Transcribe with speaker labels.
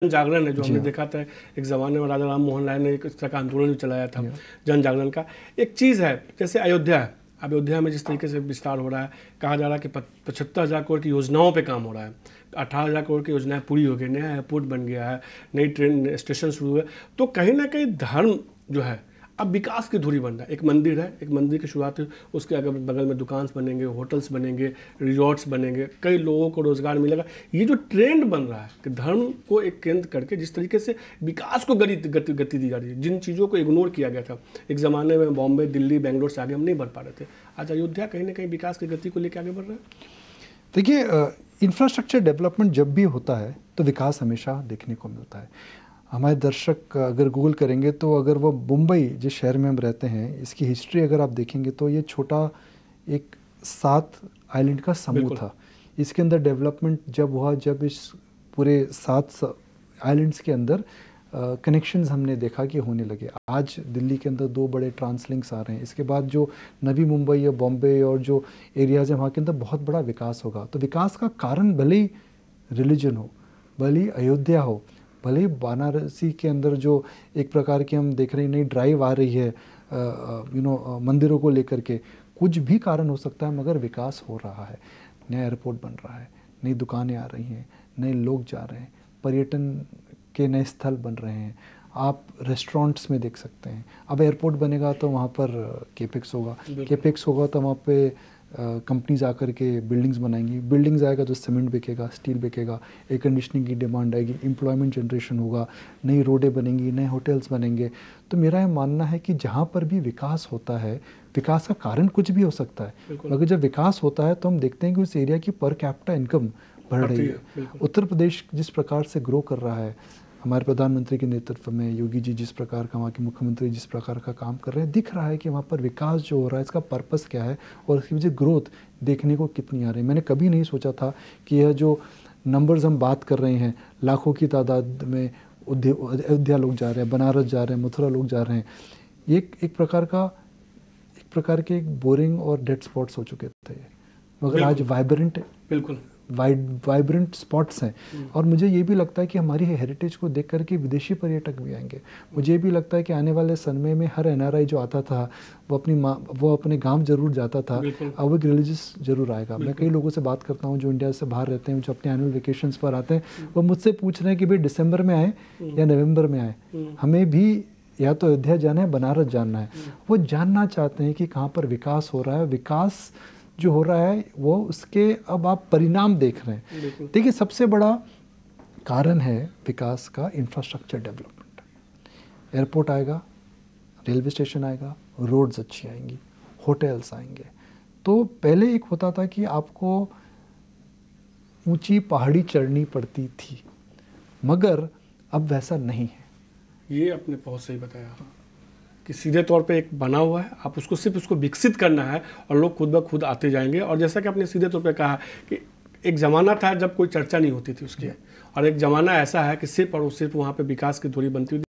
Speaker 1: जागरण है जो
Speaker 2: जी
Speaker 1: हमने
Speaker 2: हाँ।
Speaker 1: देखा था एक ज़माने में राजा राम मोहन राय ने एक इस तरह का आंदोलन चलाया था
Speaker 2: जी।
Speaker 1: जन जागरण का। एक चीज़ है जैसे अयोध्या है, अयोध्या में जिस तरीके से विस्तार हो रहा है, कहा जा रहा है कि 75,000 करोड़ की योजनाओं पे काम हो रहा है, 18,000 करोड़ की योजनाएं पूरी हो गई, नया एयरपोर्ट बन गया है, नई ट्रेन स्टेशन शुरू हुए। तो कहीं ना कहीं धर्म जो है अब विकास की धुरी बन रहा है। एक मंदिर है, एक मंदिर की शुरुआत हुई, उसके अगल बगल में दुकान बनेंगे, होटल्स बनेंगे, रिजॉर्ट्स बनेंगे, कई लोगों को रोजगार मिलेगा। ये जो ट्रेंड बन रहा है कि धर्म को एक केंद्र करके जिस तरीके से विकास को गति दी जा रही है, जिन चीज़ों को इग्नोर किया गया था एक ज़माने में, बॉम्बे, दिल्ली, बेंगलोर से आगे हम नहीं बढ़ पा रहे थे, आज अयोध्या कहीं ना कहीं विकास की गति को लेकर आगे बढ़ रहा है।
Speaker 2: देखिए, इंफ्रास्ट्रक्चर डेवलपमेंट जब भी होता है तो विकास हमेशा देखने को मिलता है। हमारे दर्शक अगर गूगल करेंगे तो अगर वो मुंबई जिस शहर में हम रहते हैं, इसकी हिस्ट्री अगर आप देखेंगे तो ये छोटा एक 7 आइलैंड का समूह था। इसके अंदर डेवलपमेंट जब हुआ, जब इस पूरे 7 आइलैंड्स के अंदर कनेक्शंस हमने देखा कि होने लगे। आज दिल्ली के अंदर 2 बड़े ट्रांसलिंक्स आ रहे हैं। इसके बाद जो नवी मुंबई या बॉम्बे और जो एरियाज़ हैं वहाँ के अंदर बहुत बड़ा विकास होगा। तो विकास का कारण भले ही रिलीजन हो, भले ही अयोध्या हो, भले ही वाराणसी के अंदर जो एक प्रकार की हम देख रहे हैं नई ड्राइव आ रही है मंदिरों को लेकर के, कुछ भी कारण हो सकता है, मगर विकास हो रहा है। नया एयरपोर्ट बन रहा है, नई दुकानें आ रही हैं, नए लोग जा रहे हैं, पर्यटन के नए स्थल बन रहे हैं। आप रेस्टोरेंट्स में देख सकते हैं। अब एयरपोर्ट बनेगा तो वहाँ पर केपेक्स होगा, केपेक्स होगा तो वहाँ पे कंपनीज आकर के बिल्डिंग्स बनाएंगी, बिल्डिंग्स आएगा तो सीमेंट बिकेगा, स्टील बिकेगा, एयर कंडीशनिंग की डिमांड आएगी, एम्प्लॉयमेंट जनरेशन होगा, नई रोडें बनेंगी, नए होटल्स बनेंगे। तो मेरा ये मानना है कि जहाँ पर भी विकास होता है, विकास का कारण कुछ भी हो सकता है, मगर जब विकास होता है तो हम देखते हैं कि उस एरिया की पर कैपिटा इनकम बढ़ रही है। उत्तर प्रदेश जिस प्रकार से ग्रो कर रहा है, हमारे प्रधानमंत्री के नेतृत्व में योगी जी जिस प्रकार का, वहाँ के मुख्यमंत्री जिस प्रकार का काम कर रहे हैं, दिख रहा है कि वहाँ पर विकास जो हो रहा है इसका पर्पस क्या है और इसकी वजह ग्रोथ देखने को कितनी आ रही है। मैंने कभी नहीं सोचा था कि यह जो नंबर्स हम बात कर रहे हैं, लाखों की तादाद में अयोध्या लोग जा रहे हैं, बनारस जा रहे हैं, मथुरा लोग जा रहे हैं, ये एक प्रकार के एक बोरिंग और डेड स्पॉट्स हो चुके थे, मगर आज वाइब्रेंट स्पॉट्स हैं। और मुझे ये भी लगता है कि हमारी हेरिटेज को देख करके विदेशी पर्यटक भी आएंगे। मुझे भी लगता है कि आने वाले समय में हर एनआरआई जो आता था वो अपने गांव जरूर जाता था, अब एक रिलीजियस जरूर आएगा। मैं कई लोगों से बात करता हूँ जो इंडिया से बाहर रहते हैं, जो अपने एनुअल वेकेशंस पर आते हैं, वो मुझसे पूछ रहे हैं कि भाई दिसंबर में आए या नवंबर में आए, हमें भी या तो अयोध्या जाना है, बनारस जाना है। वो जानना चाहते हैं कि कहाँ पर विकास हो रहा है, विकास जो हो रहा है वो उसके अब आप परिणाम देख रहे हैं। देखिए, सबसे बड़ा कारण है विकास का इंफ्रास्ट्रक्चर डेवलपमेंट। एयरपोर्ट आएगा, रेलवे स्टेशन आएगा, रोड्स अच्छी आएंगी, होटल्स आएंगे। तो पहले एक होता था कि आपको ऊंची पहाड़ी चढ़नी पड़ती थी, मगर अब वैसा नहीं है।
Speaker 1: ये आपने बहुत सही बताया कि सीधे तौर पे एक बना हुआ है, आप सिर्फ उसको विकसित करना है और लोग खुद ब खुद आते जाएंगे। और जैसा कि आपने सीधे तौर पे कहा कि एक ज़माना था जब कोई चर्चा नहीं होती थी उसकी, और एक ज़माना ऐसा है कि सिर्फ और सिर्फ वहाँ पे विकास की धुरी बनती हुई